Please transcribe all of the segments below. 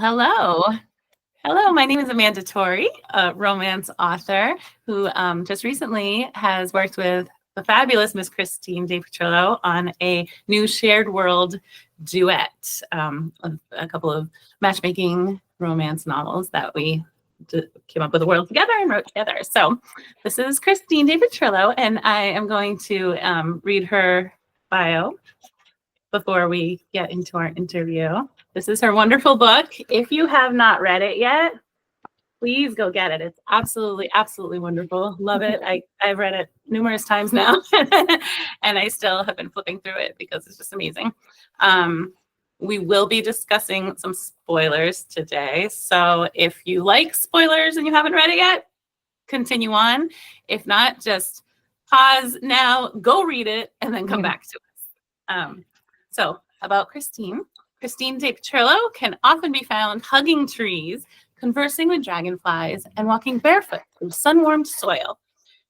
hello. Hello, my name is Amanda Torrey, a romance author who just recently has worked with the fabulous Miss Christine DePetrillo on a new shared world duet, a couple of matchmaking romance novels that we came up with a world together and wrote together. So this is Christine DePetrillo, and I am going to read her bio before we get into our interview. This is her wonderful book. If you have not read it yet, please go get it. It's absolutely, absolutely wonderful. Love it. I've read it numerous times now, and I still have been flipping through it because it's just amazing. We will be discussing some spoilers today. So if you like spoilers and you haven't read it yet, continue on. If not, just pause now, go read it, and then come back to us. So about Christine. Christine DePetrillo can often be found hugging trees, conversing with dragonflies, and walking barefoot through sun-warmed soil.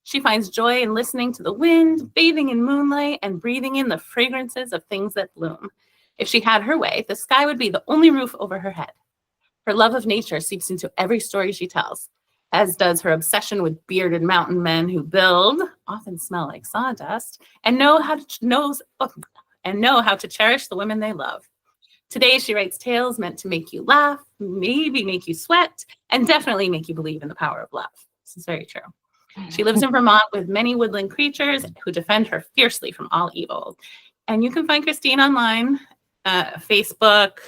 She finds joy in listening to the wind, bathing in moonlight, and breathing in the fragrances of things that bloom. If she had her way, the sky would be the only roof over her head. Her love of nature seeps into every story she tells, as does her obsession with bearded mountain men who build, often smell like sawdust, and know how to cherish the women they love. Today, she writes tales meant to make you laugh, maybe make you sweat, and definitely make you believe in the power of love. This is very true. She lives in Vermont with many woodland creatures who defend her fiercely from all evil. And you can find Christine online, Facebook.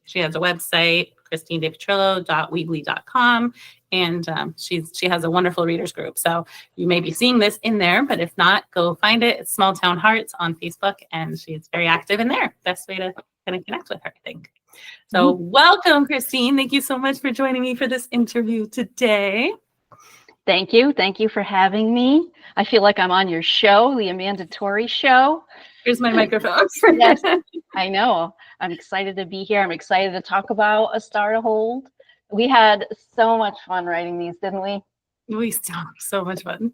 She has a website, christinedepetrillo.weebly.com. And she has a wonderful readers group. So you may be seeing this in there, but if not, go find it. It's Small Town Hearts on Facebook, and she's very active in there. Best way to kind of connect with her, I think. So welcome, Christine. Thank you so much for joining me for this interview today. Thank you. Thank you for having me. I feel like I'm on your show, the Amanda Torrey Show. Here's my microphone. Yes, I know. I'm excited to be here. I'm excited to talk about A Star to Hold. We had so much fun writing these, didn't we? We still have so much fun.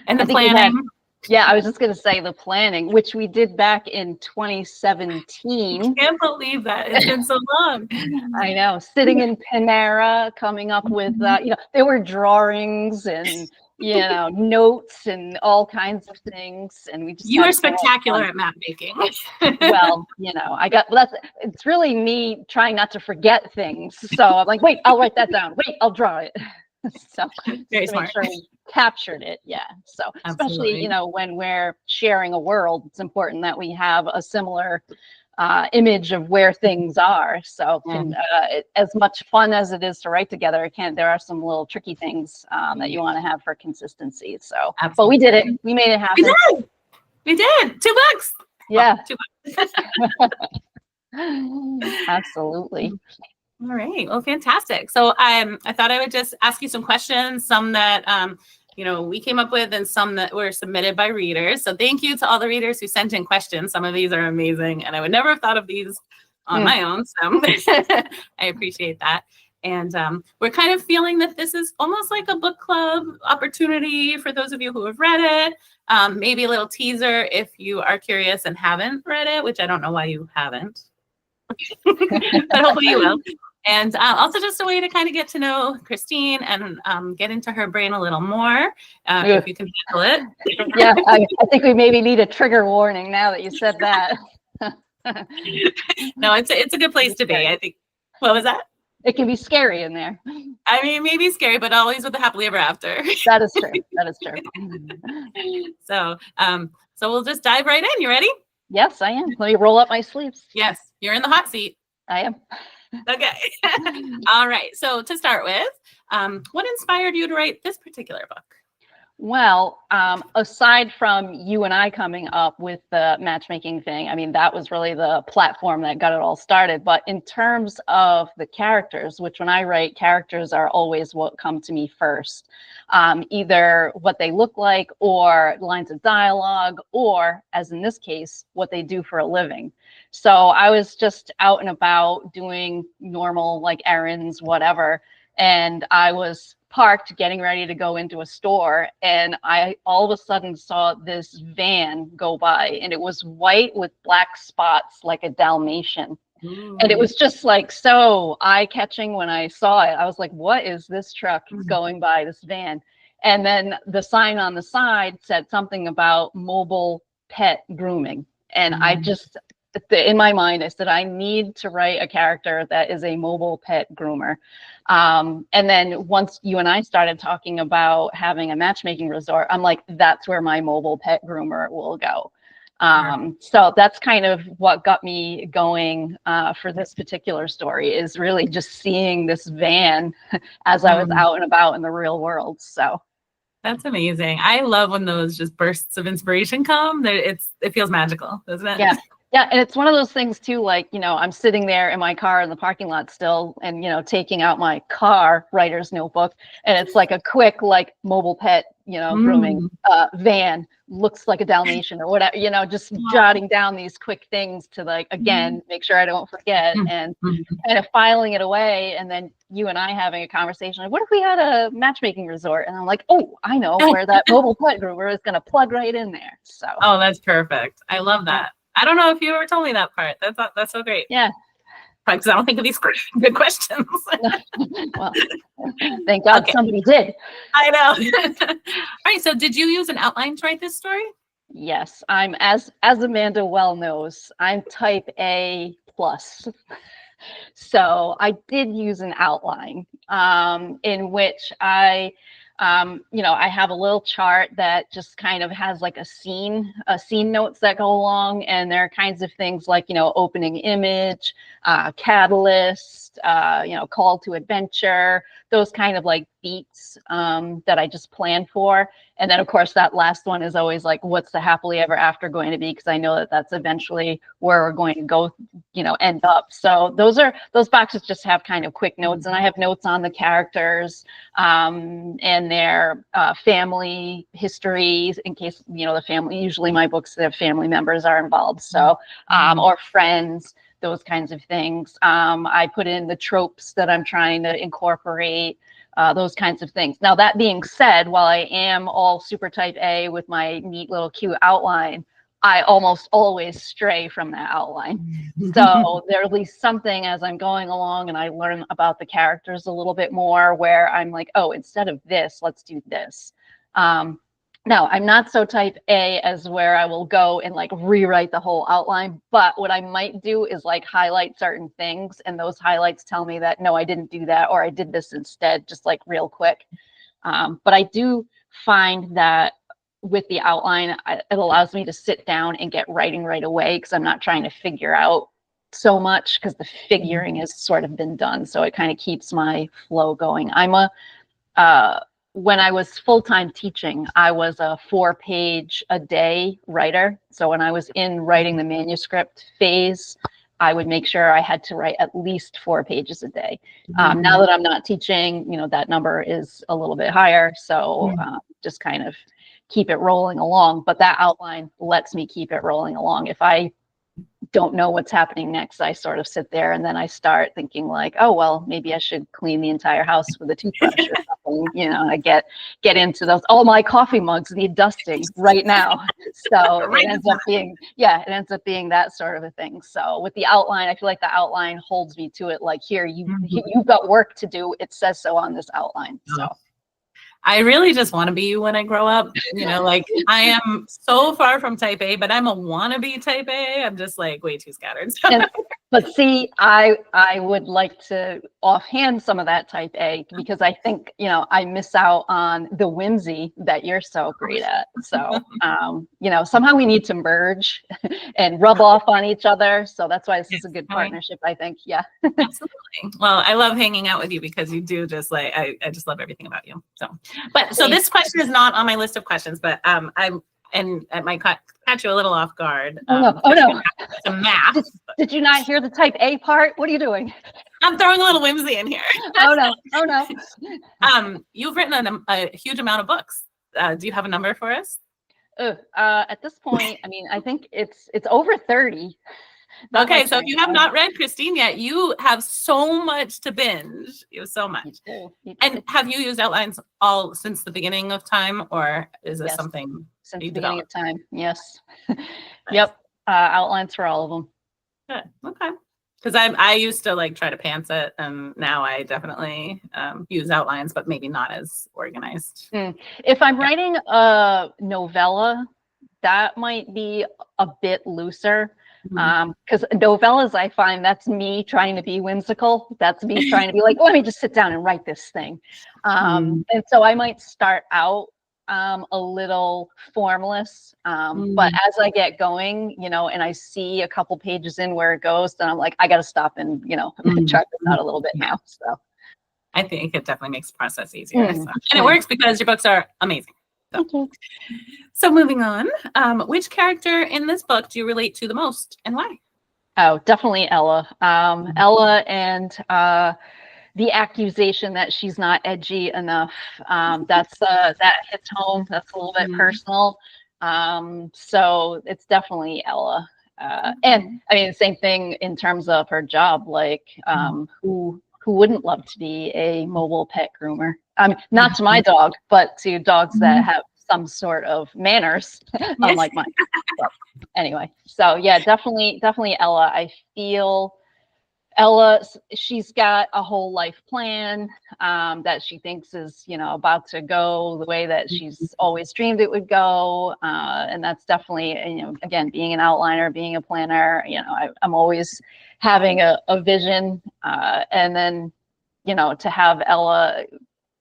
And the planning. I was just going to say the planning, which we did back in 2017. I can't believe that. It's been so long. I know. Sitting in Panera, coming up with, there were drawings and, notes and all kinds of things. And we just You are spectacular at map making. Well, it's really me trying not to forget things. So I'm like, wait, I'll write that down. Wait, I'll draw it. So very to smart. Make sure we captured it. Yeah. So Absolutely. especially, when we're sharing a world, it's important that we have a similar image of where things are. So as much fun as it is to write together, there are some little tricky things that you want to have for consistency. So, absolutely. But we did it. We made it happen. We did. 2 books. Yeah. Oh, 2 books. Absolutely. All right. Well, fantastic. So I thought I would just ask you some questions, some that we came up with and some that were submitted by readers. So thank you to all the readers who sent in questions. Some of these are amazing, and I would never have thought of these on my own. So I appreciate that. And we're kind of feeling that this is almost like a book club opportunity for those of you who have read it. Maybe a little teaser if you are curious and haven't read it, which I don't know why you haven't. But hopefully you will. And also just a way to kind of get to know Christine and get into her brain a little more, if you can handle it. Yeah, I think we maybe need a trigger warning now that you said that. No, it's a good place to be, I think. What was that? It can be scary in there. I mean, maybe scary, but always with a happily ever after. That is true. That is true. So we'll just dive right in. You ready? Yes, I am. Let me roll up my sleeves. Yes, you're in the hot seat. I am. Okay. All right. So to start with, what inspired you to write this particular book? Well, aside from you and I coming up with the matchmaking thing, I mean, that was really the platform that got it all started. But in terms of the characters, which when I write, characters are always what come to me first. Either what they look like or lines of dialogue, or as in this case, what they do for a living. So I was just out and about doing normal, like errands, whatever. And I was parked getting ready to go into a store, and I all of a sudden saw this van go by, and it was white with black spots like a Dalmatian. And it Ooh. was just like so eye-catching when I saw it. I was like, what is this truck going by, this van? And then the sign on the side said something about mobile pet grooming. And I just, in my mind, I said, I need to write a character that is a mobile pet groomer. And then once you and I started talking about having a matchmaking resort, I'm like, that's where my mobile pet groomer will go. So that's kind of what got me going for this particular story, is really just seeing this van as I was out and about in the real world. So That's amazing. I love when those just bursts of inspiration come. It feels magical, doesn't it? yeah. Yeah, and it's one of those things too, like, I'm sitting there in my car in the parking lot still and, taking out my car writer's notebook, and it's like a quick, like, mobile pet, grooming van, looks like a Dalmatian or whatever, just jotting down these quick things to, like, again, make sure I don't forget, and kind of filing it away. And then you and I having a conversation, like, what if we had a matchmaking resort? And I'm like, oh, I know where that mobile pet groomer is going to plug right in there. So. Oh, that's perfect. I love that. I don't know if you ever told me that part. That's so great. Yeah. Because I don't think of these good questions. Well, thank God somebody did. I know. All right. So did you use an outline to write this story? Yes. I'm, as Amanda well knows, I'm type A plus. So I did use an outline in which I have a little chart that just kind of has like a scene notes that go along. And there are kinds of things like, opening image, catalyst, call to adventure, those kind of like beats that I just plan for. And then of course that last one is always like, what's the happily ever after going to be? Because I know that that's eventually where we're going to go, end up. So those boxes just have kind of quick notes, and I have notes on the characters and their family histories, in case, the family, usually my books have family members are involved. So, or friends, those kinds of things. I put in the tropes that I'm trying to incorporate, those kinds of things. Now, that being said, while I am all super type A with my neat little cute outline, I almost always stray from that outline. So there'll be something as I'm going along and I learn about the characters a little bit more where I'm like, oh, instead of this, let's do this. Now, I'm not so type A as where I will go and like rewrite the whole outline, but what I might do is like highlight certain things, and those highlights tell me that, no, I didn't do that, or I did this instead, just like real quick. But I do find that with the outline, it allows me to sit down and get writing right away, because I'm not trying to figure out so much, because the figuring has sort of been done. So it kind of keeps my flow going. When I was full-time teaching, I was a 4-page a day writer. So when I was in writing the manuscript phase, I would make sure I had to write at least 4 pages a day. Now that I'm not teaching, that number is a little bit higher. So just kind of keep it rolling along. But that outline lets me keep it rolling along. If I don't know what's happening next, I sort of sit there and then I start thinking like, oh, well, maybe I should clean the entire house with a toothbrush or something. I get into those. All my coffee mugs need dusting right now. So it ends up being that sort of a thing. So with the outline, I feel like the outline holds me to it. Like, here, you've got work to do. It says so on this outline. So. I really just want to be you when I grow up. Like, I am so far from type A, but I'm a wannabe type A. I'm just like way too scattered. But see, I would like to offhand some of that type A, because I think, I miss out on the whimsy that you're so great at. So, somehow we need to merge and rub off on each other. So that's why this is a good partnership, I think. Yeah. Absolutely. Well, I love hanging out with you, because you do just like, I just love everything about you. So this question is not on my list of questions, but and it might catch you a little off guard. Oh no. Some math. Did you not hear the type A part? What are you doing? I'm throwing a little whimsy in here. Oh no. You've written a huge amount of books. Do you have a number for us? At this point, I mean, I think it's over 30. Okay, so if you have not read Christine yet, you have so much to binge. You have so much. You do. And have you used outlines all since the beginning of time, or is this something since the beginning of time? Yes. Yep. Outlines for all of them. Good. Okay. Because I used to like try to pants it, and now I definitely use outlines, but maybe not as organized. If I'm writing a novella, that might be a bit looser. Because novellas, I find that's me trying to be whimsical. That's me trying to be like, let me just sit down and write this thing. And so I might start out a little formless, but as I get going, you know, and I see a couple pages in where it goes, then I'm like, I got to stop and, you know, chart this out a little bit now. So I think it definitely makes the process easier. So. And it works because your books are amazing. So moving on, which character in this book do you relate to the most and why? Oh, definitely Ella. Ella and the accusation that she's not edgy enough. That hits home. That's a little bit personal. So it's definitely Ella. And I mean, the same thing in terms of her job. Like, who wouldn't love to be a mobile pet groomer? I mean, not to my dog, but to dogs that have some sort of manners, unlike mine. But anyway, so yeah, definitely Ella. I feel Ella, she's got a whole life plan that she thinks is, you know, about to go the way that she's always dreamed it would go. And that's definitely, you know, again, being an outliner, being a planner, you know, I'm always having a vision. And then, you know, to have Ella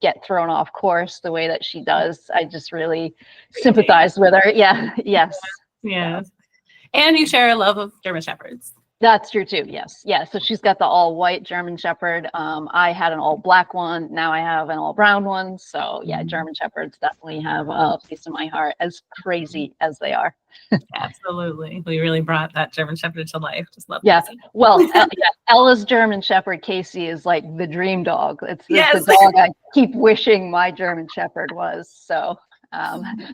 get thrown off course the way that she does, I just really sympathize with her. Yeah. Yes. And you share a love of German Shepherds. That's true too. Yes. Yeah. So she's got the all white German Shepherd. I had an all black one. Now I have an all brown one. So yeah, German Shepherds definitely have a place in my heart, as crazy as they are. Absolutely. We really brought that German Shepherd to life. Just love Casey. Well, Ella's German Shepherd, Casey, is like the dream dog. It's the dog I keep wishing my German Shepherd was. So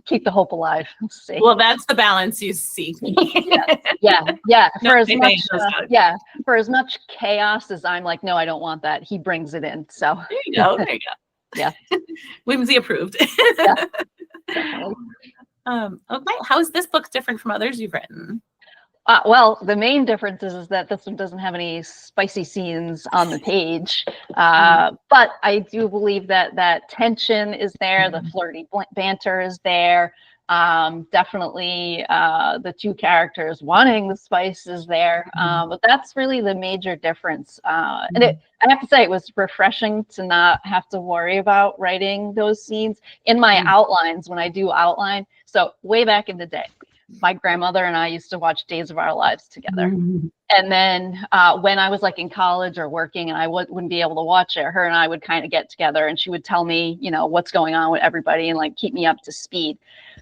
keep the hope alive. See. Well, that's the balance you seek. Yeah. For as much chaos as I'm like, no, I don't want that. He brings it in. So there you go. Yeah. Whimsy approved. Definitely. Okay. How is this book different from others you've written? Well, the main difference is that this one doesn't have any spicy scenes on the page, but I do believe that tension is there, the flirty banter is there, definitely the two characters wanting the spice is there, but that's really the major difference. And I have to say, it was refreshing to not have to worry about writing those scenes in my outlines when I do outline. So way back in the day, my grandmother and I used to watch Days of Our Lives together. And then when I was like in college or working and I wouldn't be able to watch it, her and I would kind of get together and she would tell me, you know, what's going on with everybody and like keep me up to speed.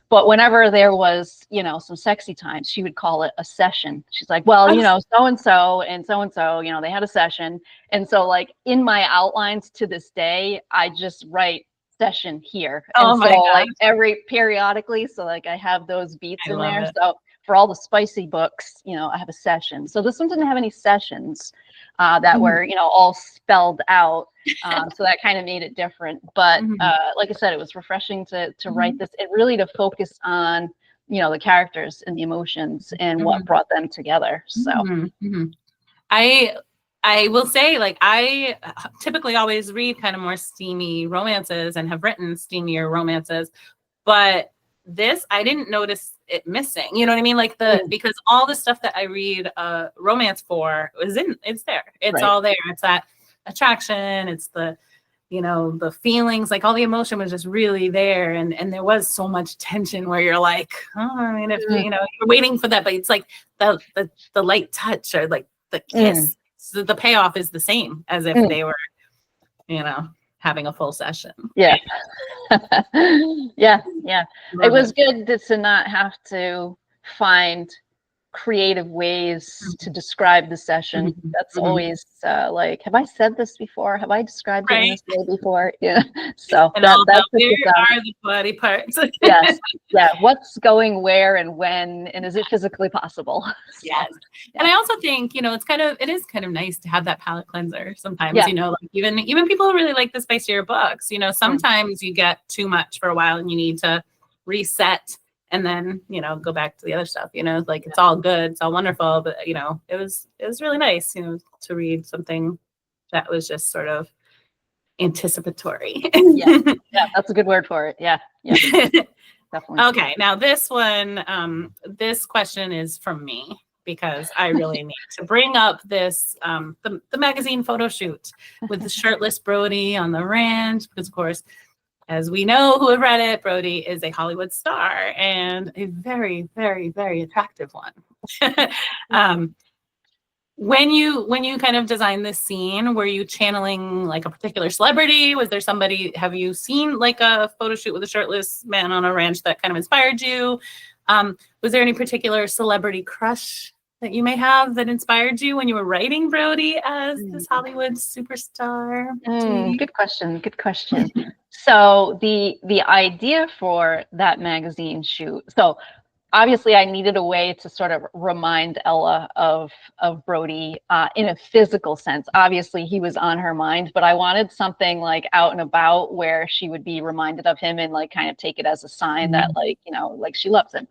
But whenever there was, you know, some sexy times, she would call it a session. She's like, well, you know, so-and-so and so-and-so, you know, they had a session. And so like in my outlines to this day, I just write session here. And so like every periodically, so like I have those beats in there. So for all the spicy books, you know, I have a session. So this one didn't have any sessions that were, you know, all spelled out. So that kind of made it different. But like I said, it was refreshing to write this and really to focus on, you know, the characters and the emotions and what brought them together. So I will say, like, I typically always read kind of more steamy romances and have written steamier romances, but this, I didn't notice it missing. You know what I mean? Like because all the stuff that I read romance for it's there. It's all there. It's that attraction. It's the, you know, the feelings, like all the emotion was just really there. And there was so much tension where you're like, oh, I mean, if, you know, you're waiting for that, but it's like the light touch or like the kiss. So the payoff is the same as if they were, you know, having a full session. Yeah. It was good to not have to find creative ways to describe the session. That's always like, have I said this before? Have I described it in this way before? Yeah. So and that's where are the bloody parts. Yes. Yeah. What's going where and when, and is it physically possible? Yes. And I also think, you know, it is kind of nice to have that palate cleanser sometimes, you know, like even people who really like the spicier books, you know, sometimes you get too much for a while and you need to reset and then, you know, go back to the other stuff, you know, like it's all good, it's all wonderful, but you know, it was really nice, you know, to read something that was just sort of anticipatory. Yeah, that's a good word for it. Yeah, definitely. Okay, now this one, this question is from me because I really need to bring up this, the magazine photo shoot with the shirtless Brody on the ranch, because of course, as we know who have read it, Brody is a Hollywood star and a very, very, very attractive one. When you kind of designed this scene, were you channeling like a particular celebrity? Was there somebody, have you seen like a photo shoot with a shirtless man on a ranch that kind of inspired you? Was there any particular celebrity crush that you may have that inspired you when you were writing Brody as this Hollywood superstar? Good question. So the idea for that magazine shoot, so obviously I needed a way to sort of remind Ella of Brody in a physical sense. Obviously he was on her mind, but I wanted something like out and about where she would be reminded of him and like kind of take it as a sign that like, you know, like she loves him.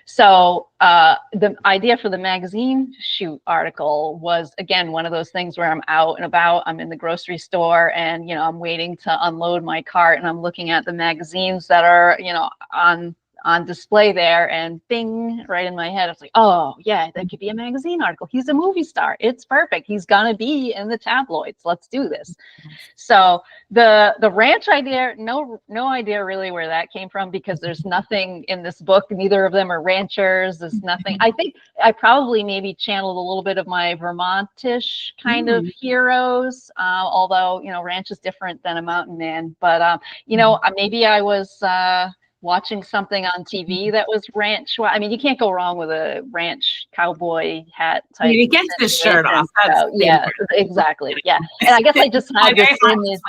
So the idea for the magazine shoot article was, again, one of those things where I'm out and about, I'm in the grocery store and, you know, I'm waiting to unload my cart and I'm looking at the magazines that are, you know, on display there, and bing, right in my head, I was like, oh yeah, that could be a magazine article. He's a movie star. It's perfect. He's gonna be in the tabloids. Let's do this. So the ranch idea, no idea really where that came from, because there's nothing in this book. Neither of them are ranchers. There's nothing. I think I probably maybe channeled a little bit of my Vermontish kind of heroes, although, you know, ranch is different than a mountain man. But you know, maybe I was watching something on TV that was ranch. I mean, you can't go wrong with a ranch cowboy hat type. I mean, he gets his shirt off. So, yeah, exactly. Yeah. And I guess I just had this image.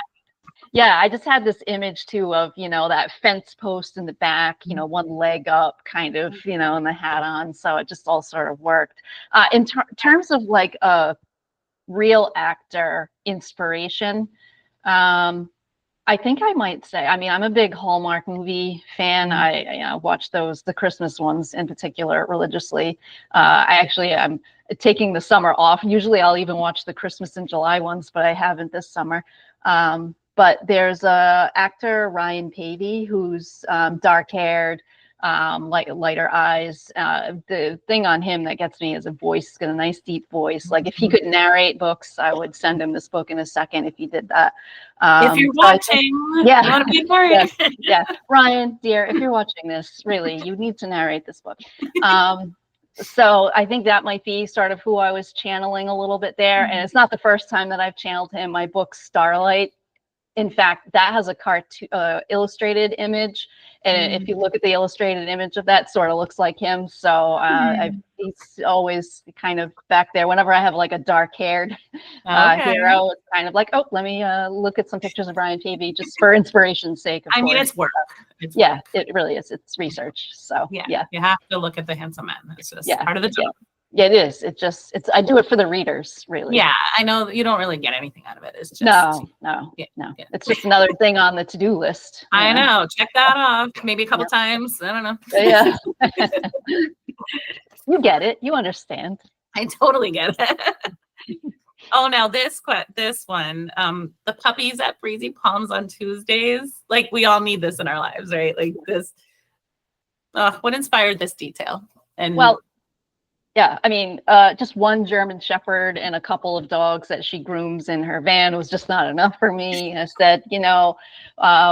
Yeah, I just had this image too of, you know, that fence post in the back, you know, one leg up kind of, you know, and the hat on. So it just all sort of worked. In terms of like a real actor inspiration, I think I might say, I mean, I'm a big Hallmark movie fan. I watch those, the Christmas ones in particular, religiously. I'm taking the summer off. Usually I'll even watch the Christmas in July ones, but I haven't this summer. But there's a actor, Ryan Pavey, who's dark-haired, lighter eyes. The thing on him that gets me is a voice. He's got a nice deep voice. Like if he could narrate books, I would send him this book in a second if he did that. If you're watching, yeah, you want to be part. Yeah, Ryan, dear, if you're watching this, really, you need to narrate this book. So I think that might be sort of who I was channeling a little bit there. And it's not the first time that I've channeled him. My book Starlight, in fact, that has a cartoon illustrated image, and if you look at the illustrated image of that, sort of looks like him. So he's always kind of back there. Whenever I have like a dark-haired hero, it's kind of like, oh, let me look at some pictures of Brian Pavey just for inspiration's sake. Of course. Mean, it's work. It really is. It's research. So yeah, you have to look at the handsome man. It's just part of the job. Yeah, it is. I do it for the readers, really. Yeah, I know you don't really get anything out of it. It's just no. Yeah. It's just another thing on the to-do list. I know. Check that off. Maybe a couple times. I don't know. Yeah. You get it. You understand. I totally get it. Oh, now this one, the puppies at Breezy Palms on Tuesdays. Like we all need this in our lives, right? Like this. What inspired this detail? And well, yeah, I mean, just one German Shepherd and a couple of dogs that she grooms in her van was just not enough for me. I said, you know,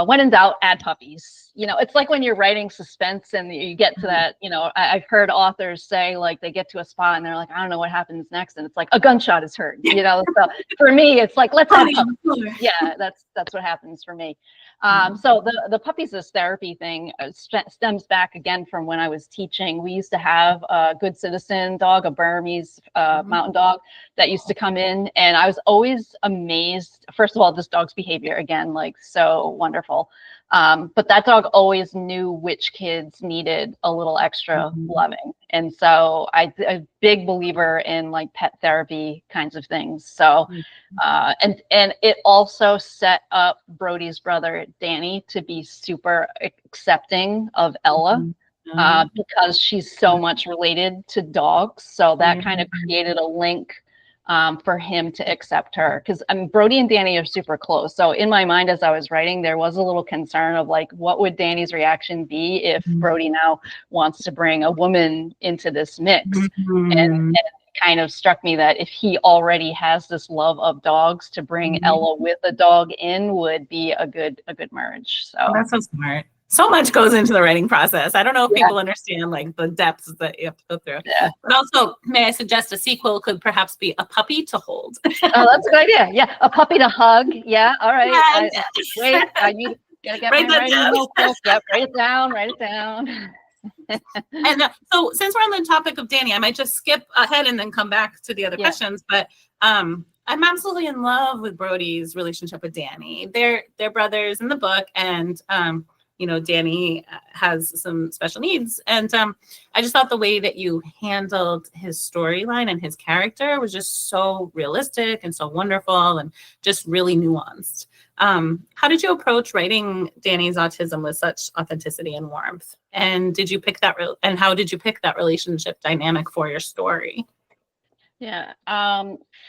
when in doubt, add puppies. You know, it's like when you're writing suspense and you get to that, you know, I've heard authors say like they get to a spot and they're like, I don't know what happens next. And it's like a gunshot is heard, you know. So for me, it's like, let's add puppies. Yeah, that's what happens for me. So the puppies as therapy thing stems back again from when I was teaching. We used to have a Good Citizen dog, a Burmese mountain dog that used to come in, and I was always amazed. First of all, this dog's behavior, again, like so wonderful. But that dog always knew which kids needed a little extra loving. And so I'm a big believer in like pet therapy kinds of things. So, and it also set up Brody's brother, Danny, to be super accepting of Ella. because she's so much related to dogs. So that kind of created a link for him to accept her. Because I mean, Brody and Danny are super close. So in my mind, as I was writing, there was a little concern of like, what would Danny's reaction be if Brody now wants to bring a woman into this mix? And it kind of struck me that if he already has this love of dogs, to bring Ella with a dog in would be a good merge. So that's so smart. So much goes into the writing process. I don't know if people understand like the depths that you have to go through. Yeah. But also, may I suggest a sequel could perhaps be a puppy to hold? Oh, that's a good idea. Yeah, a puppy to hug. Yeah, all right. Wait, I need gotta get my writing notebook. Yep, write it down. Write it down. And so, since we're on the topic of Danny, I might just skip ahead and then come back to the other questions. But I'm absolutely in love with Brody's relationship with Danny. They're brothers in the book, and you know, Danny has some special needs. And I just thought the way that you handled his storyline and his character was just so realistic and so wonderful and just really nuanced. How did you approach writing Danny's autism with such authenticity and warmth? And did you pick that and how did you pick that relationship dynamic for your story? Yeah.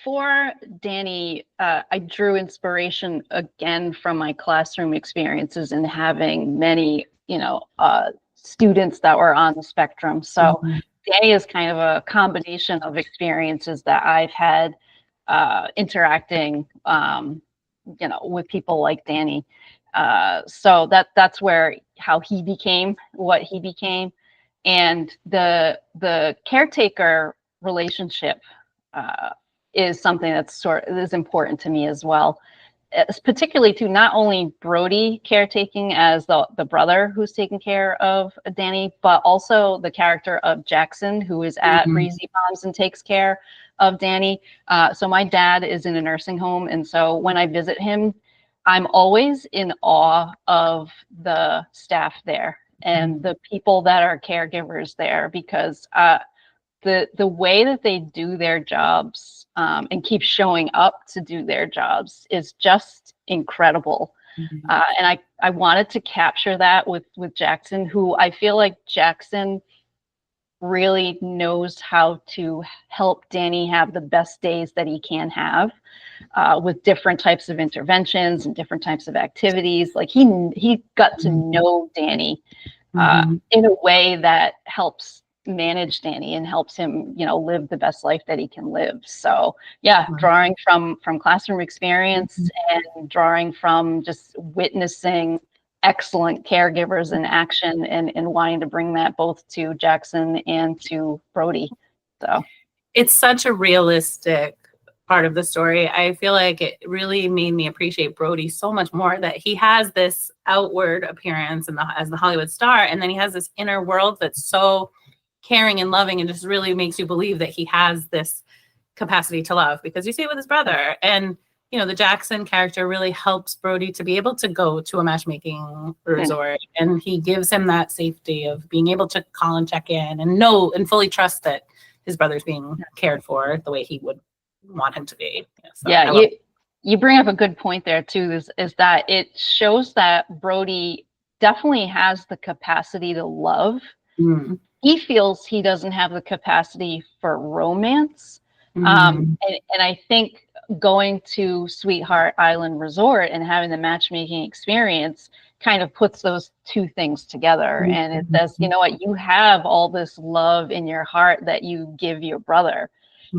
For Danny, I drew inspiration again from my classroom experiences and having many, students that were on the spectrum. So Danny is kind of a combination of experiences that I've had interacting, with people like Danny. So that's how he became what he became. And the caretaker relationship is something that's is important to me as well. It's particularly to not only Brody caretaking as the brother who's taking care of Danny, but also the character of Jackson, who is at Breezy Palms and takes care of Danny. So my dad is in a nursing home, and so when I visit him, I'm always in awe of the staff there and the people that are caregivers there, because the way that they do their jobs and keep showing up to do their jobs is just incredible. And I wanted to capture that with Jackson, who I feel like Jackson really knows how to help Danny have the best days that he can have with different types of interventions and different types of activities. Like he got to know Danny in a way that helps manage Danny and helps him, live the best life that he can live. So yeah, drawing from classroom experience and drawing from just witnessing excellent caregivers in action and wanting to bring that both to Jackson and to Brody. So it's such a realistic part of the story. I feel like it really made me appreciate Brody so much more, that he has this outward appearance as the Hollywood star, and then he has this inner world that's so caring and loving and just really makes you believe that he has this capacity to love, because you see it with his brother. And the Jackson character really helps Brody to be able to go to a matchmaking resort, and he gives him that safety of being able to call and check in and know and fully trust that his brother's being cared for the way he would want him to be. So you bring up a good point there too, is that it shows that Brody definitely has the capacity to love. He feels he doesn't have the capacity for romance. And I think going to Sweetheart Island Resort and having the matchmaking experience kind of puts those two things together. And it says, you know what, you have all this love in your heart that you give your brother.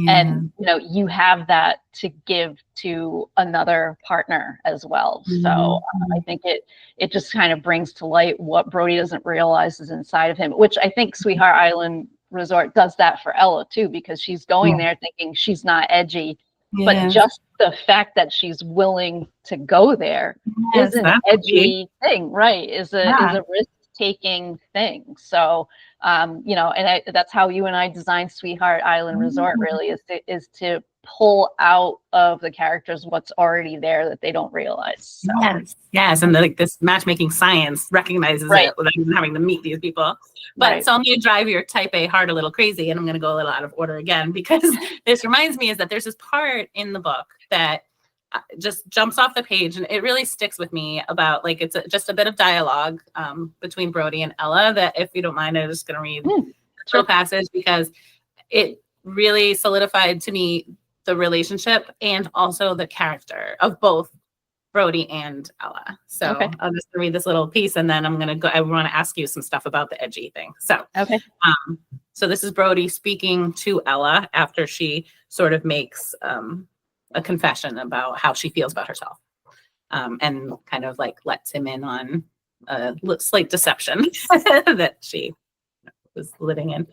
And you have that to give to another partner as well. So I think it just kind of brings to light what Brody doesn't realize is inside of him, which I think Sweetheart Island Resort does that for Ella too, because she's going there thinking she's not edgy, but just the fact that she's willing to go there is an edgy thing, right? Is a risk-taking thing. So and that's how you and I designed Sweetheart Island Resort, really, is to pull out of the characters what's already there that they don't realize. So. Yes, and this matchmaking science recognizes it without even having to meet these people. But so I'm going to drive your type A heart a little crazy, and I'm going to go a little out of order again, because this reminds me is that there's this part in the book that just jumps off the page, and it really sticks with me about like just a bit of dialogue between Brody and Ella that, if you don't mind, I'm just going to read the little passage because it really solidified to me the relationship and also the character of both Brody and Ella. So I'll just read this little piece, and then I'm going to go. I want to ask you some stuff about the edgy thing. So, so this is Brody speaking to Ella after she sort of makes a confession about how she feels about herself, and kind of like lets him in on a slight deception that she was living in.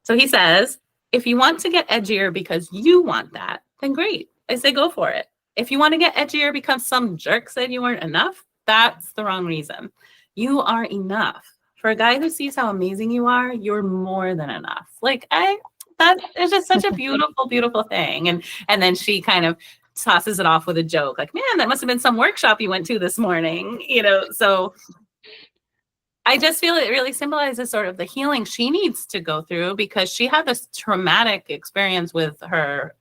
So he says, if you want to get edgier because you want that, then great. I say go for it. If you want to get edgier because some jerk said you weren't enough, that's the wrong reason. You are enough. For a guy who sees how amazing you are, you're more than enough. Like that is just such a beautiful, beautiful thing. And then she kind of tosses it off with a joke, like, man, that must have been some workshop you went to this morning, so I just feel it really symbolizes sort of the healing she needs to go through, because she had this traumatic experience with her,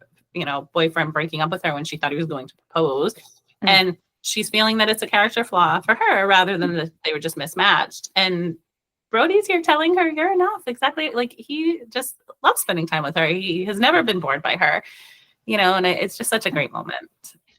boyfriend breaking up with her when she thought he was going to propose. And she's feeling that it's a character flaw for her rather than that they were just mismatched. And Brody's here telling her you're enough. Exactly. Like, he just loves spending time with her. He has never been bored by her, and it's just such a great moment.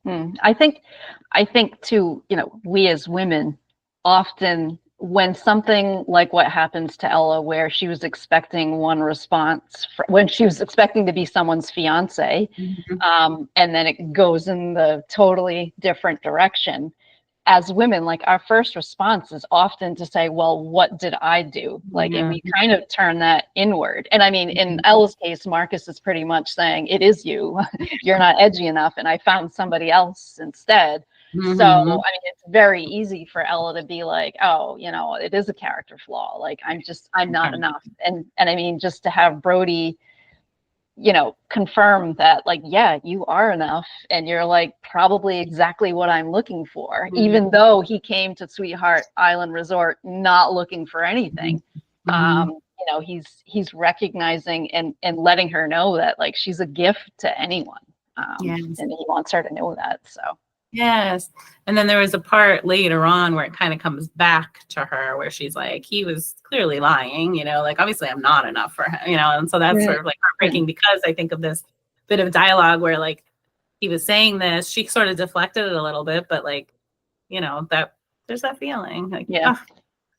I think too, we as women often, when something like what happens to Ella, where she was expecting one response when she was expecting to be someone's fiance, and then it goes in the totally different direction. As women, like, our first response is often to say, well, what did I do? Like, and we kind of turn that inward. And I mean, in Ella's case, Marcus is pretty much saying, it is you. You're not edgy enough, and I found somebody else instead. So, I mean, it's very easy for Ella to be like, oh, it is a character flaw. Like, I'm not enough. And I mean, just to have Brody, confirm that, like, yeah, you are enough, and you're like probably exactly what I'm looking for, even though he came to Sweetheart Island Resort not looking for anything. He's recognizing and letting her know that, like, she's a gift to anyone, and he wants her to know that. So yes. And then there was a part later on where it kind of comes back to her where she's like, he was clearly lying, like, obviously I'm not enough for him, and so that's sort of like heartbreaking, because I think of this bit of dialogue where, like, he was saying this, she sort of deflected it a little bit, but, like, that there's that feeling, like,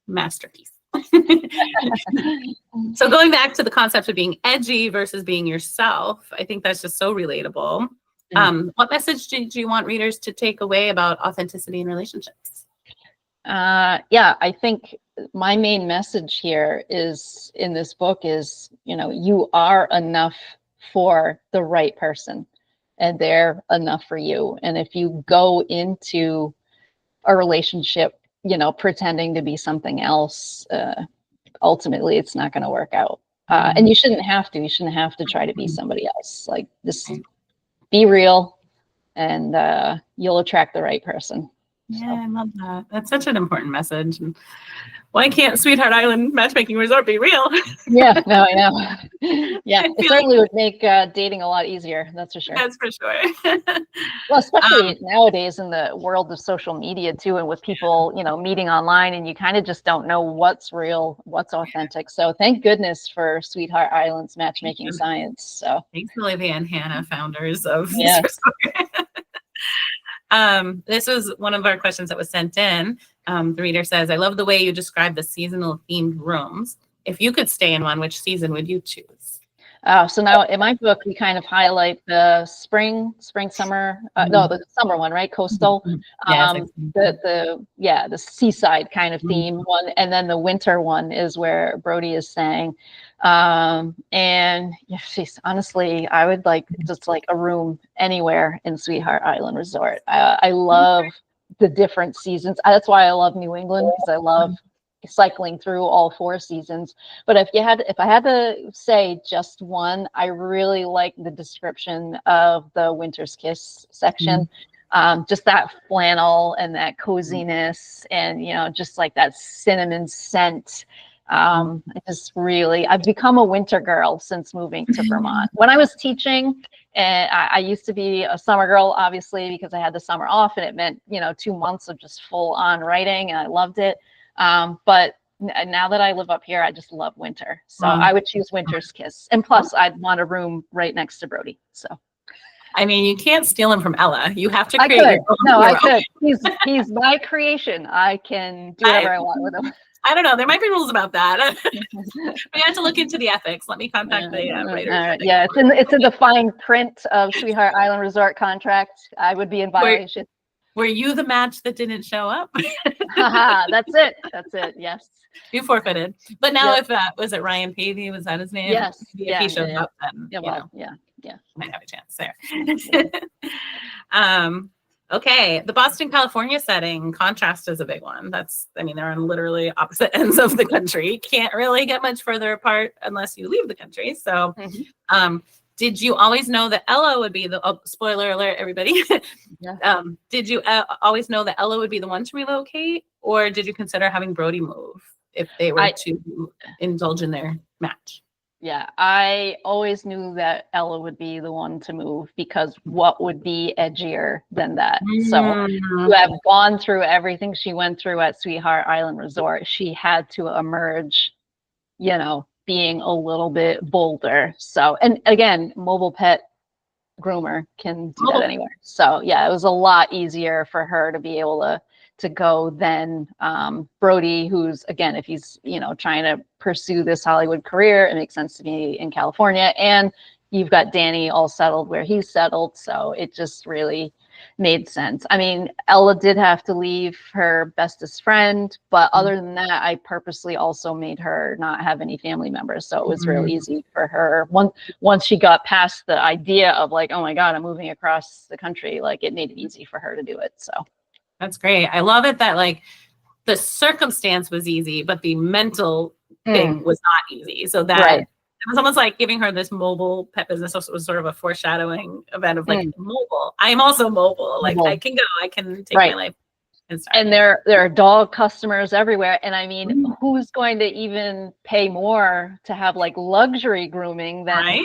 masterpiece. So going back to the concept of being edgy versus being yourself, I think that's just so relatable. What message did you want readers to take away about authenticity in relationships? I think my main message here is, in this book, is, you are enough for the right person, and they're enough for you. And if you go into a relationship, pretending to be something else, ultimately it's not going to work out. And you shouldn't have to try to be somebody else. Like, just be real, and you'll attract the right person. Yeah, I love that. That's such an important message. And why can't Sweetheart Island Matchmaking Resort be real? Yeah, no, I know. Yeah, it certainly would make dating a lot easier. That's for sure. That's for sure. Well, especially nowadays in the world of social media too, and with people, meeting online, and you kind of just don't know what's real, what's authentic. So thank goodness for Sweetheart Island's matchmaking science. So thanks, Olivia and Hannah, founders of Yes. This was one of our questions that was sent in. The reader says, I love the way you describe the seasonal themed rooms. If you could stay in one, which season would you choose? So now in my book, we kind of highlight the spring, summer, the summer one, right? Coastal, the seaside kind of theme one. And then the winter one is where Brody is saying, and honestly, I would like just like a room anywhere in Sweetheart Island Resort. I love the different seasons. That's why I love New England, because I love cycling through all 4 seasons. But if I had to say just one, I really like the description of the Winter's Kiss section. Just that flannel and that coziness, and just like that cinnamon scent. I've become a winter girl since moving to Vermont. When I was teaching And I used to be a summer girl, obviously, because I had the summer off, and it meant, 2 months of just full on writing, and I loved it. But now that I live up here, I just love winter. So I would choose Winter's Kiss. And plus, I'd want a room right next to Brody. So. I mean, you can't steal him from Ella. You have to I create could. your own No, I hero. could. He's my creation. I can do whatever I want with him. I don't know. There might be rules about that. We have to look into the ethics. Let me contact the writers. Right. Yeah, it's in the fine print of Sweetheart Island Resort contract. I would be in violation. Were you the match that didn't show up? That's it. That's it. Yes. You forfeited. But now, if was it Ryan Pavey? Was that his name? Yes. If he showed up, then might have a chance there. Okay, the Boston, California setting, contrast is a big one. They're on literally opposite ends of the country. Can't really get much further apart unless you leave the country. So, did you always know that Ella would be spoiler alert, everybody. Did you always know that Ella would be the one to relocate, or did you consider having Brody move if they were to indulge in their match? Yeah, I always knew that Ella would be the one to move, because what would be edgier than that? So to have gone through everything she went through at Sweetheart Island Resort, she had to emerge, being a little bit bolder. So, and again, mobile pet groomer can do that anywhere. So yeah, it was a lot easier for her to be able to go than Brody, who's, again, if he's, trying to pursue this Hollywood career, it makes sense to be in California. And you've got Danny all settled where he's settled. So it just really made sense. I mean, Ella did have to leave her bestest friend, but other than that, I purposely also made her not have any family members. So it was real easy for her. Once she got past the idea of like, oh my God, I'm moving across the country, like, it made it easy for her to do it. So. That's great. I love it that like the circumstance was easy, but the mental thing was not easy. So that it was almost like giving her this mobile pet business was sort of a foreshadowing event of like mobile. I am also mobile. Like I can go, I can take my life. And there are dog customers everywhere. And I mean, who's going to even pay more to have like luxury grooming than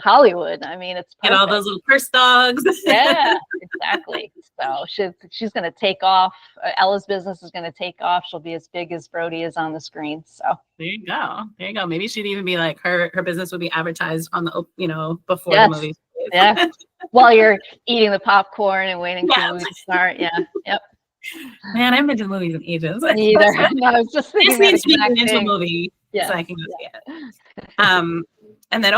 Hollywood? I mean, it's perfect. And all those little purse dogs. Yeah, exactly. So she's going to take off. Ella's business is going to take off. She'll be as big as Brody is on the screen. So there you go. There you go. Maybe she'd even be like her business would be advertised on the, before the movie. Yeah. While you're eating the popcorn and waiting for the movie to start. Yeah. Yep. Man, I haven't been to the movies in ages. Me either. No, I was just thinking this needs to be into a movie so I can go see it. And then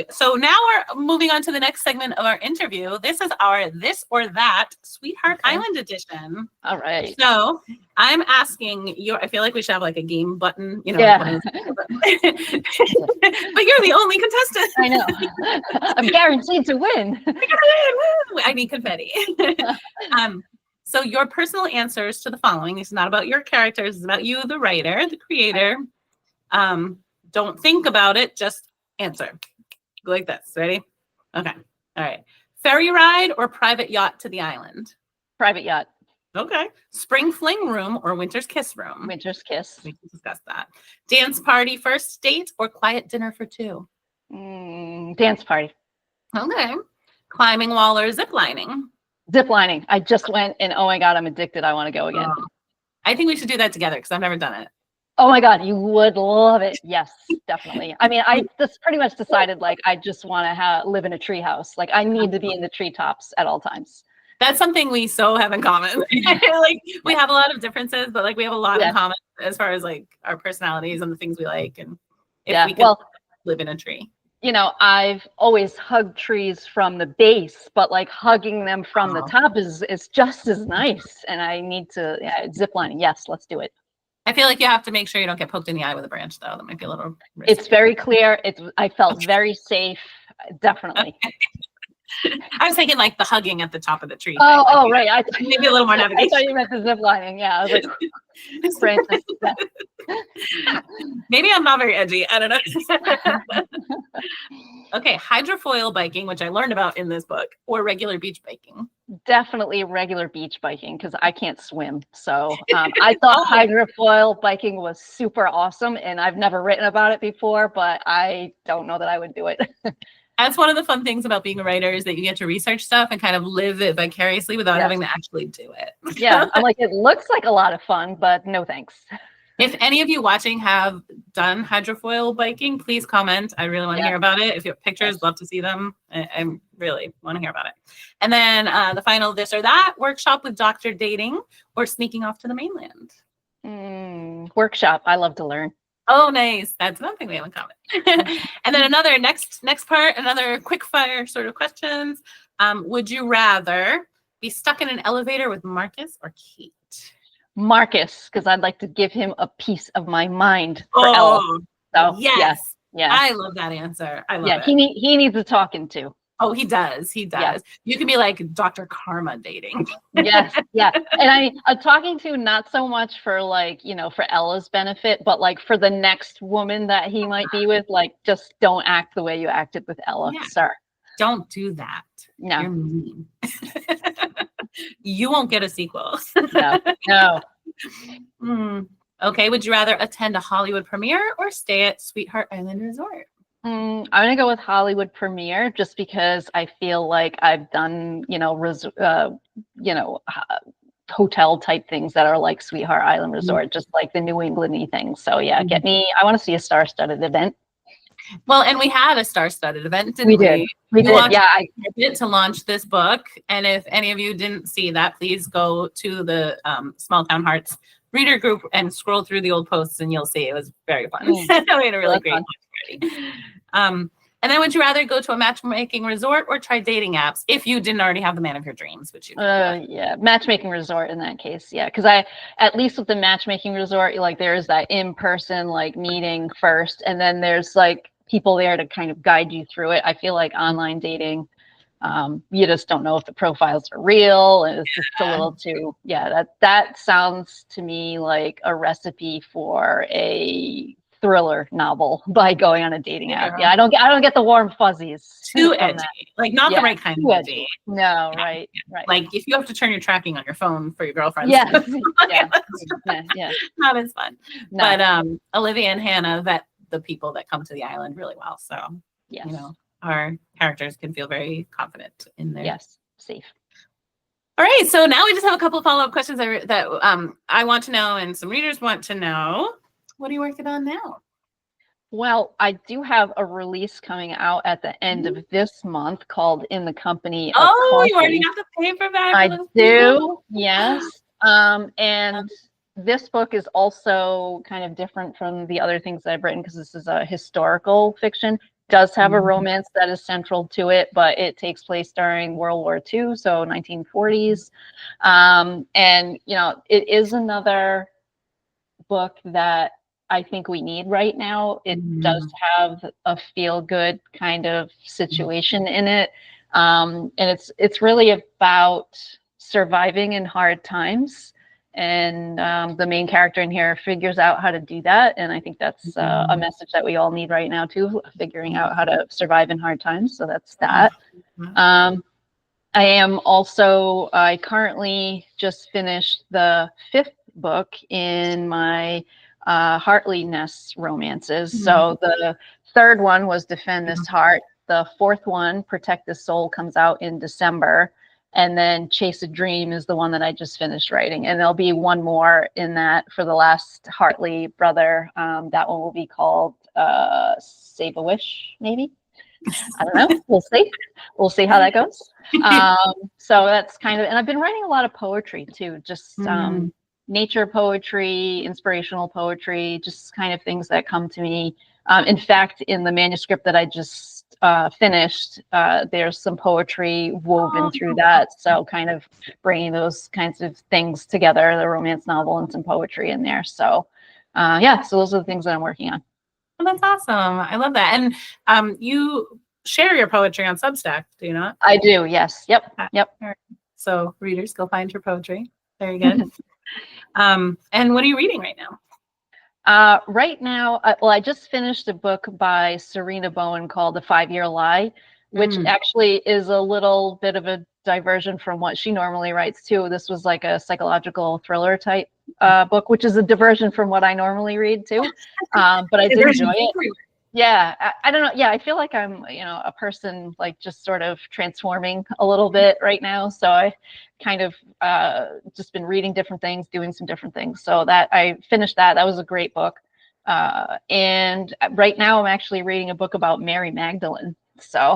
so now we're moving on to the next segment of our interview. This is our This or That Sweetheart Island edition. All right. So I'm asking you. I feel like we should have like a game button, Yeah. But you're the only contestant. I know. I'm guaranteed to win. I need confetti. So your personal answers to the following. This is not about your characters. It's about you, the writer, the creator. Don't think about it. Just answer. Go like this. Ready? Okay. All right. Ferry ride or private yacht to the island? Private yacht. Okay. Spring fling room or winter's kiss room? Winter's kiss. We can discuss that. Dance party first date or quiet dinner for two? Dance party. Okay. Climbing wall or zip lining? Zip lining. I just went and oh my God, I'm addicted. I want to go again. I think we should do that together because I've never done it. Oh my God, you would love it. Yes, definitely. I mean, I just pretty much decided like I just want to live in a tree house. Like I need to be in the treetops at all times. That's something we so have in common. Like we have a lot of differences, but like we have a lot in common as far as like our personalities and the things we like. And if we could live in a tree. I've always hugged trees from the base, but like hugging them from the top is just as nice. And I need to zip lining. Yes, let's do it. I feel like you have to make sure you don't get poked in the eye with a branch, though. That might be a little risky. It's very clear. I felt very safe. Definitely. Okay. I was thinking like the hugging at the top of the tree. Oh, right. Maybe a little more navigation. I thought you meant the zip lining. Yeah, I was like, branches. Maybe I'm not very edgy. I don't know. Okay, hydrofoil biking, which I learned about in this book, or regular beach biking? Definitely regular beach biking because I can't swim. So I thought hydrofoil biking was super awesome, and I've never written about it before, but I don't know that I would do it. That's one of the fun things about being a writer is that you get to research stuff and kind of live it vicariously without having to actually do it. Yeah, I'm like, it looks like a lot of fun, but no thanks. If any of you watching have done hydrofoil biking, please comment. I really want to hear about it. If you have pictures, love to see them. I really want to hear about it. And then the final this or that, workshop with doctor dating or sneaking off to the mainland. Workshop. I love to learn. Oh, nice. That's one thing we have in common. And then another next part, another quick fire sort of questions. Would you rather be stuck in an elevator with Marcus or Kate? Marcus, because I'd like to give him a piece of my mind for Ella. So, yes. Yeah. I love that answer. I love it. He needs a talking to. Oh, he does. He does. Yeah. You can be like Dr. Karma dating. Yes. Yeah. And I mean, talking to not so much for like, you know, for Ella's benefit, but like for the next woman that he might be with, like, just don't act the way you acted with Ella, sir. Don't do that. No. You're mean. You won't get a sequel. No. Okay. Would you rather attend a Hollywood premiere or stay at Sweetheart Island Resort? I'm gonna go with Hollywood premiere just because I feel like I've done, hotel type things that are like Sweetheart Island Resort, just like the New England-y things. So yeah, I want to see a star-studded event. Well, and we had a star-studded event, didn't we? We did. Yeah, I did to launch this book. And if any of you didn't see that, please go to the Small Town Hearts reader group and scroll through the old posts, and you'll see it was very fun. We had a really great party. And then, would you rather go to a matchmaking resort or try dating apps if you didn't already have the man of your dreams? Which you matchmaking resort in that case, because at least with the matchmaking resort, like there's that in-person like meeting first, and then there's like people there to kind of guide you through it. I feel like online dating, you just don't know if the profiles are real, and it's just a little too. That sounds to me like a recipe for a thriller novel by going on a dating app. I don't get the warm fuzzies. Too edgy, like not the right kind of edgy. No, right. Like if you have to turn your tracking on your phone for your girlfriends. Not as fun. No. But Olivia and Hannah vet the people that come to the island really well. So you know, our characters can feel very confident in there. Yes, safe. All right, so now we just have a couple of follow-up questions that I want to know and some readers want to know. What are you working on now? Well, I do have a release coming out at the end of this month called In the Company of Coffee. You already got the paperback. I do, yes. And this book is also kind of different from the other things that I've written because this is a historical fiction. Does have a romance that is central to it, but it takes place during World War II, so 1940s. And, you know, it is another book that I think we need right now. It does have a feel-good kind of situation in it. And it's really about surviving in hard times. And the main character in here figures out how to do that. And I think that's a message that we all need right now too, figuring out how to survive in hard times. So that's that. I currently just finished the 5th book in my Hartley Ness romances. So the 3rd one was Defend This Heart. The 4th one, Protect This Soul, comes out in December. And then Chase a Dream is the one that I just finished writing. And there'll be one more in that for the last Hartley brother. That one will be called Save a Wish, maybe. I don't know. We'll see. We'll see how that goes. So that's kind of, and I've been writing a lot of poetry too, just nature poetry, inspirational poetry, just kind of things that come to me. In fact, in the manuscript that I just finished, there's some poetry woven through that. So kind of bringing those kinds of things together, the romance novel and some poetry in there. So so those are the things that I'm working on. Well, that's awesome. I love that. And you share your poetry on Substack, do you not? I do, yes. Yep. So readers, go find your poetry. Very good. And what are you reading right now? Right now, I just finished a book by Serena Bowen called The 5-Year Lie, which actually is a little bit of a diversion from what she normally writes too. This was like a psychological thriller type book, which is a diversion from what I normally read too. But I did enjoy it. Yeah, I don't know. Yeah, I feel like I'm, a person like just sort of transforming a little bit right now. So I kind of just been reading different things, doing some different things. So that I finished that. That was a great book. And right now I'm actually reading a book about Mary Magdalene. So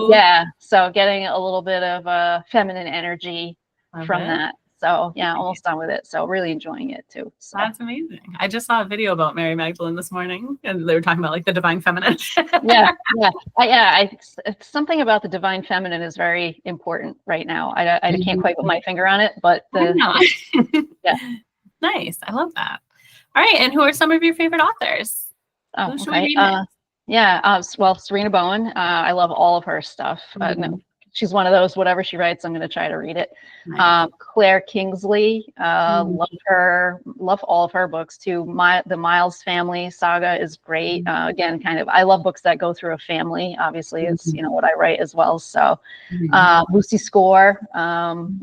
yeah, so getting a little bit of feminine energy from that. So yeah, almost done with it. So really enjoying it too. So that's amazing. I just saw a video about Mary Magdalene this morning, and they were talking about like the divine feminine. yeah. It's something about the divine feminine is very important right now. I can't quite put my finger on it, but yeah, nice. I love that. All right, and who are some of your favorite authors? Oh, okay. Well, Serena Bowen. I love all of her stuff. No, she's one of those, whatever she writes, I'm going to try to read it. Nice. Claire Kingsley, love her, love all of her books too. The Miles family saga is great. Again, I love books that go through a family. Obviously, it's, what I write as well. So Lucy Score, loved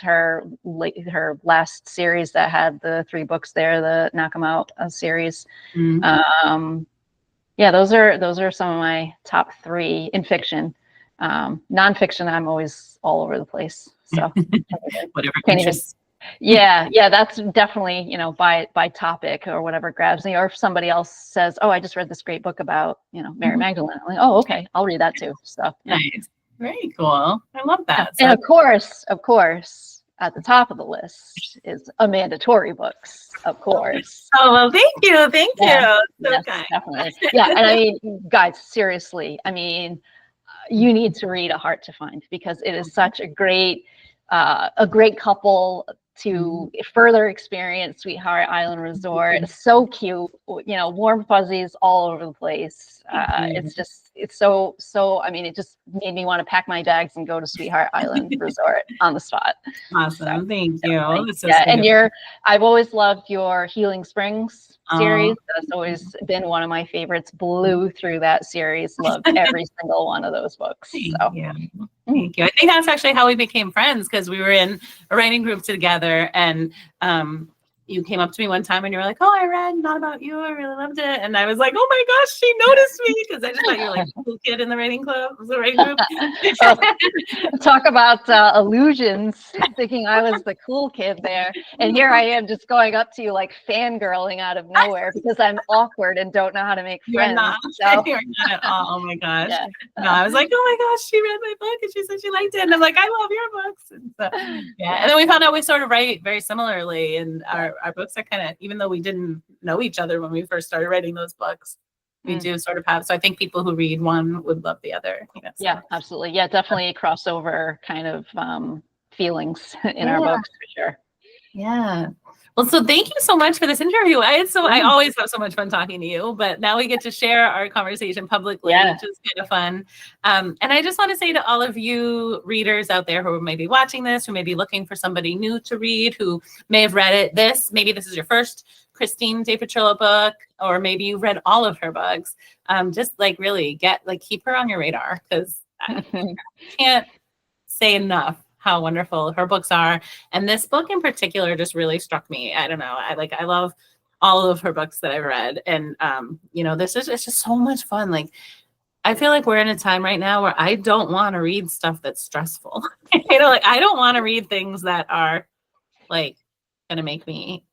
her last series that had the 3 books there, the Knock 'Em Out series. Yeah, those are some of my top 3 in fiction. Nonfiction, I'm always all over the place. So whatever interests. Yeah, that's definitely, by topic or whatever grabs me. Or if somebody else says, "Oh, I just read this great book about, Mary Magdalene," I'm like, "Oh, okay, I'll read that too." So yeah. Nice, very cool. I love that. And of course, at the top of the list is Amanda Torrey books, of course. Oh, well, thank you. So yes, definitely. Yeah, and I mean, guys, seriously, I mean, you need to read A Heart to Find, because it is such a great couple to further experience Sweetheart Island Resort. It's so cute, warm fuzzies all over the place. It's so, I mean, it just made me want to pack my bags and go to Sweetheart Island Resort on the spot. Awesome. So, thank you. And I've always loved your Healing Springs series. That's always been one of my favorites. Blew through that series. Loved every single one of those books. Thank you. I think that's actually how we became friends, because we were in a writing group together, and you came up to me one time and you were like, "Oh, I read Not About You. I really loved it." And I was like, "Oh my gosh, she noticed me," because I just thought you were like a cool kid in the writing club, the writing group. Talk about illusions, thinking I was the cool kid there. And here I am just going up to you like fangirling out of nowhere because I'm awkward and don't know how to make friends. You're not at all. Oh my gosh. Yeah. No, I was like, "Oh my gosh, she read my book and she said she liked it." And I'm like, "I love your books." And so, yeah. And then we found out we sort of write very similarly, and our books are kind of, even though we didn't know each other when we first started writing those books, we do sort of have. So I think people who read one would love the other. So. Yeah, absolutely. Yeah, definitely a crossover kind of feelings in our books for sure. Yeah. Well, so thank you so much for this interview. I always have so much fun talking to you, but now we get to share our conversation publicly, which is kind of fun. And I just want to say to all of you readers out there who may be watching this, who may be looking for somebody new to read, who may have read maybe this is your first Christine DePetrillo book, or maybe you've read all of her books. Just really keep her on your radar, because I can't say enough how wonderful her books are. And this book in particular just really struck me. I don't know. I love all of her books that I've read. And, it's just so much fun. I feel like we're in a time right now where I don't want to read stuff that's stressful. I don't want to read things that are going to make me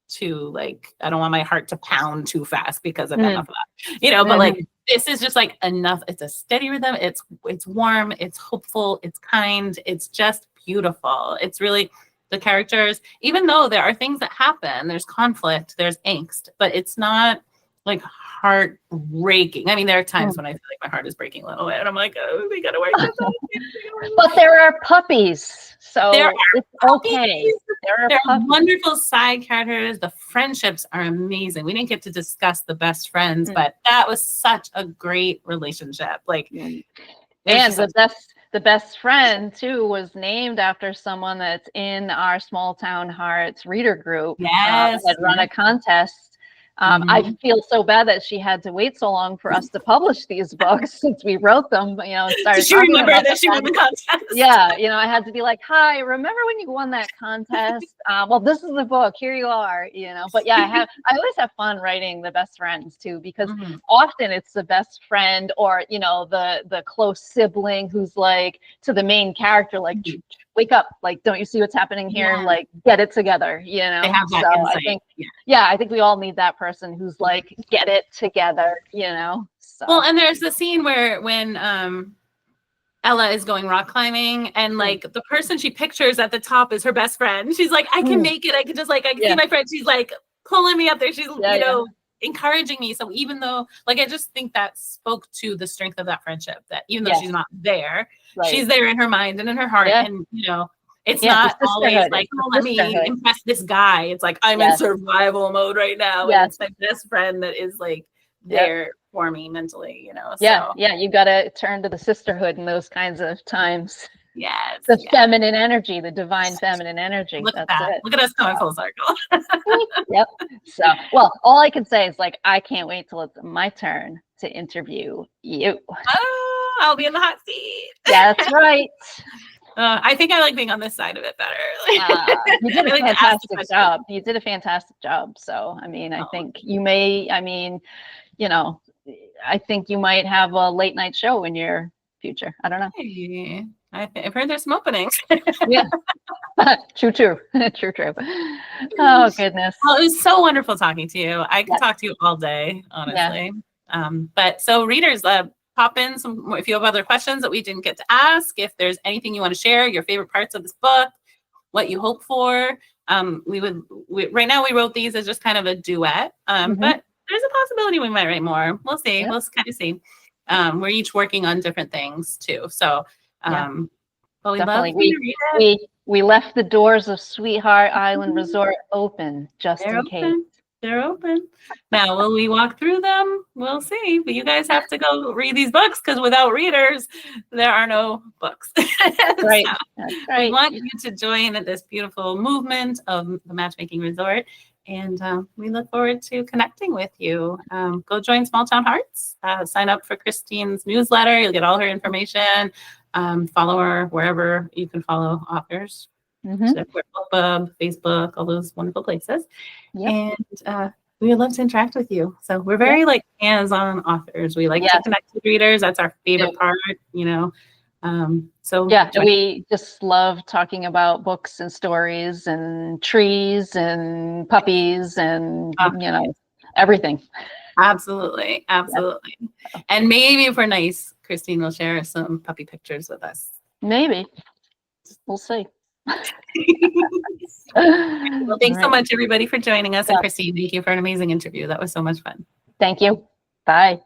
too, I don't want my heart to pound too fast because of enough of that, but this is just enough. It's a steady rhythm. It's warm. It's hopeful. It's kind. It's just beautiful. It's really the characters, even though there are things that happen, there's conflict, there's angst, but it's not heartbreaking. I mean, there are times when I feel like my heart is breaking a little bit, and I'm like, "Oh, we gotta work this out." But there are puppies, so it's okay. There are wonderful side characters. The friendships are amazing. We didn't get to discuss the best friends, but that was such a great relationship. And the best friend too was named after someone that's in our Small Town Hearts reader group. Yes, had run a contest I feel so bad that she had to wait so long for us to publish these books since we wrote them, and started Did she talking remember about that she won the contest? Yeah, I had to be like, hi, remember when you won that contest? Well, this is the book, here you are, But yeah, I always have fun writing the best friends too, because often it's the best friend or, the close sibling who's like to the main character, like, wake up, like, don't you see what's happening here? Yeah. Like, get it together, They have that So insight. I think, I think we all need that person who's like, get it together, So. Well, and there's the scene when Ella is going rock climbing, and like the person she pictures at the top is her best friend. She's like, I can make it. I can just I can see my friend. She's like pulling me up there. She's encouraging me. So even though I just think that spoke to the strength of that friendship, that even though she's not there, she's there in her mind and in her heart. And it's not always like, oh, let me impress this guy. It's like, I'm in survival mode right now. And it's my best friend that is like there for me mentally, So. You got to turn to the sisterhood in those kinds of times. Yes. The feminine energy, the divine feminine energy. Look at that. Look at us coming full circle. Yep. So, well, all I can say is like, I can't wait till it's my turn to interview you. Oh, I'll be in the hot seat. That's right. I think I like being on this side of it better. You did a fantastic job. You did a fantastic job. So, I mean, I think you may, I think you might have a late night show in your future. I don't know. Hey, I've heard there's some openings. Yeah. True. True. Oh, goodness. Well, it was so wonderful talking to you. I could talk to you all day, honestly. But so readers, pop in some if you have other questions that we didn't get to ask. If there's anything you want to share, your favorite parts of this book, what you hope for. Right now we wrote these as just kind of a duet. But there's a possibility we might write more. We'll see. We'll kind of see. We're each working on different things too. So, but we love to read it. We left the doors of Sweetheart Island Resort open just in case. They're open. Now, will we walk through them? We'll see. But you guys have to go read these books because without readers, there are no books. Right. So that's right. we want you to join this beautiful movement of the Matchmaking Resort. And we look forward to connecting with you. Go join Small Town Hearts. Sign up for Christine's newsletter. You'll get all her information. Follow her wherever you can follow authors. BookBub, Facebook, all those wonderful places. And we would love to interact with you. So we're very hands-on authors. We like to connect with readers. That's our favorite part, So we just love talking about books and stories and trees and puppies and everything. Absolutely. And maybe if we're nice, Christine will share some puppy pictures with us. Maybe. We'll see. Well, thanks so much, everybody, for joining us. And Christine, thank you for an amazing interview. That was so much fun. Thank you. Bye.